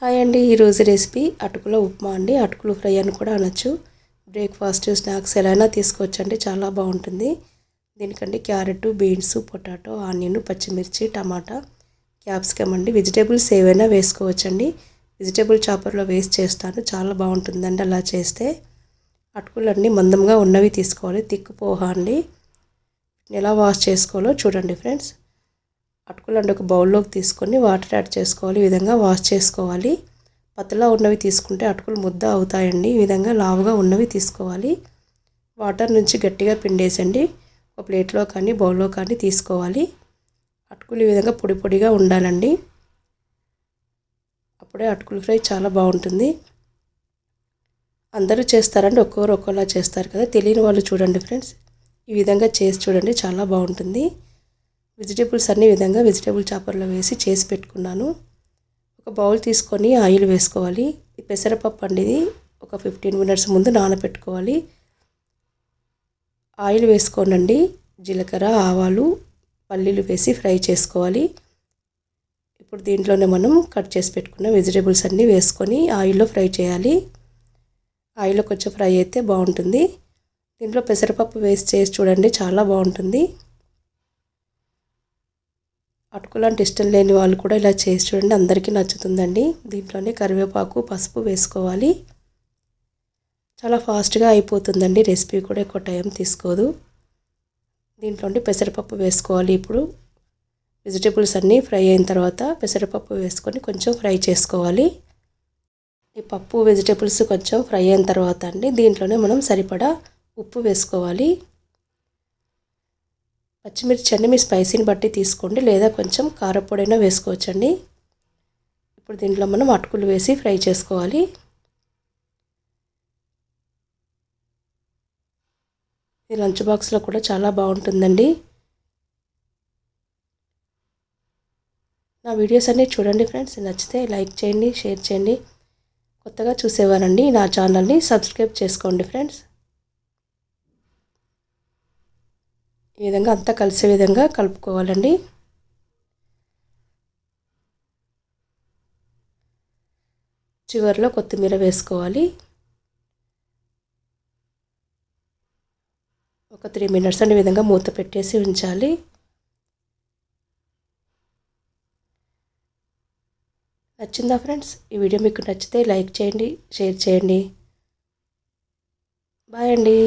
Hi అండి, ఈరోజు recipe అటుకుల ఉప్మా అండి. అటుకులు ఫ్రై అని కూడా అనొచ్చు. బ్రేక్ఫాస్ట్ స్నాక్స్ ఎలా అయినా తీసుకోవచ్చండి, చాలా బాగుంటుంది. దీనికండి క్యారెట్, బీన్స్, పొటాటో, ఆనియన్, పచ్చిమిర్చి, టమాటా, క్యాప్సికమ్ అండి. వెజిటేబుల్స్ ఏవైనా వేసుకోవచ్చండి. వెజిటేబుల్ చాపర్లో వేస్ట్ చేస్తాను, చాలా బాగుంటుందండి అలా చేస్తే. అటుకులన్నీ మందంగా ఉన్నవి తీసుకోవాలి, తిక్కు పోహా అండి. ఎలా వాష్ చేసుకోవాలో చూడండి ఫ్రెండ్స్. అటుకులు ఒక బౌల్లోకి తీసుకొని వాటర్ యాడ్ చేసుకోవాలి. ఈ విధంగా వాష్ చేసుకోవాలి. పతలా ఉన్నవి తీసుకుంటే అటుకులు ముద్ద అవుతాయండి. ఈ విధంగా లావుగా ఉన్నవి తీసుకోవాలి. వాటర్ నుంచి గట్టిగా పిండేసండి ఒక ప్లేట్లో కానీ బౌల్లో కానీ తీసుకోవాలి. అటుకులు ఈ విధంగా పొడి పొడిగా ఉండాలండి. అప్పుడే అటుకులు ఫ్రై చాలా బాగుంటుంది. అందరూ చేస్తారండి, ఒక్కొక్కరు ఒక్కోలా చేస్తారు కదా. తెలియని వాళ్ళు చూడండి ఫ్రెండ్స్, ఈ విధంగా చేసి చూడండి, చాలా బాగుంటుంది. వెజిటేబుల్స్ అన్ని విధంగా వెజిటేబుల్ చాపర్లో వేసి చేసి పెట్టుకున్నాను. ఒక బౌల్ తీసుకొని ఆయిల్ వేసుకోవాలి. పెసరపప్పు అండి, ఇది ఒక 15 మినిట్స్ ముందు నానబెట్టుకోవాలి. ఆయిల్ వేసుకోనండి, జీలకర్ర, ఆవాలు, పల్లీలు వేసి ఫ్రై చేసుకోవాలి. ఇప్పుడు దీంట్లోనే మనం కట్ చేసి పెట్టుకున్న వెజిటేబుల్స్ అన్నీ వేసుకొని ఆయిల్లో ఫ్రై చేయాలి. ఆయిల్లో కొంచెం ఫ్రై అయితే బాగుంటుంది. దీంట్లో పెసరపప్పు వేసి చేసి చూడండి, చాలా బాగుంటుంది. అటుకులు అంటే ఇష్టం లేని వాళ్ళు కూడా ఇలా చేసి చూడండి, అందరికీ నచ్చుతుందండి. దీంట్లోనే కరివేపాకు, పసుపు వేసుకోవాలి. చాలా ఫాస్ట్గా అయిపోతుందండి రెసిపీ, కూడా ఎక్కువ టైం తీసుకోదు. దీంట్లోనే పెసరపప్పు వేసుకోవాలి. ఇప్పుడు వెజిటేబుల్స్ అన్నీ ఫ్రై అయిన తర్వాత పెసరపప్పు వేసుకొని కొంచెం ఫ్రై చేసుకోవాలి. ఈ పప్పు వెజిటేబుల్స్ కొంచెం ఫ్రై అయిన తర్వాత అండి దీంట్లోనే మనం సరిపడా ఉప్పు వేసుకోవాలి. పచ్చిమిర్చి అన్ని మీ స్పైసీని బట్టి తీసుకోండి, లేదా కొంచెం కారపొడైనా వేసుకోవచ్చండి. ఇప్పుడు దీంట్లో మనం అటుకులు వేసి ఫ్రై చేసుకోవాలి. ఈ లంచ్ బాక్స్లో కూడా చాలా బాగుంటుందండి. నా వీడియోస్ అన్నీ చూడండి ఫ్రెండ్స్, నచ్చితే లైక్ చేయండి, షేర్ చేయండి. కొత్తగా చూసేవారండి నా ఛానల్ని సబ్స్క్రైబ్ చేసుకోండి ఫ్రెండ్స్. ఈ విధంగా అంతా కలిసే విధంగా కలుపుకోవాలండి. చివరిలో కొత్తిమీర వేసుకోవాలి. ఒక 3 మినిట్స్ అనే విధంగా మూత పెట్టేసి ఉంచాలి. నచ్చిందా ఫ్రెండ్స్? ఈ వీడియో మీకు నచ్చితే లైక్ చేయండి, షేర్ చేయండి. బాయ్ అండి.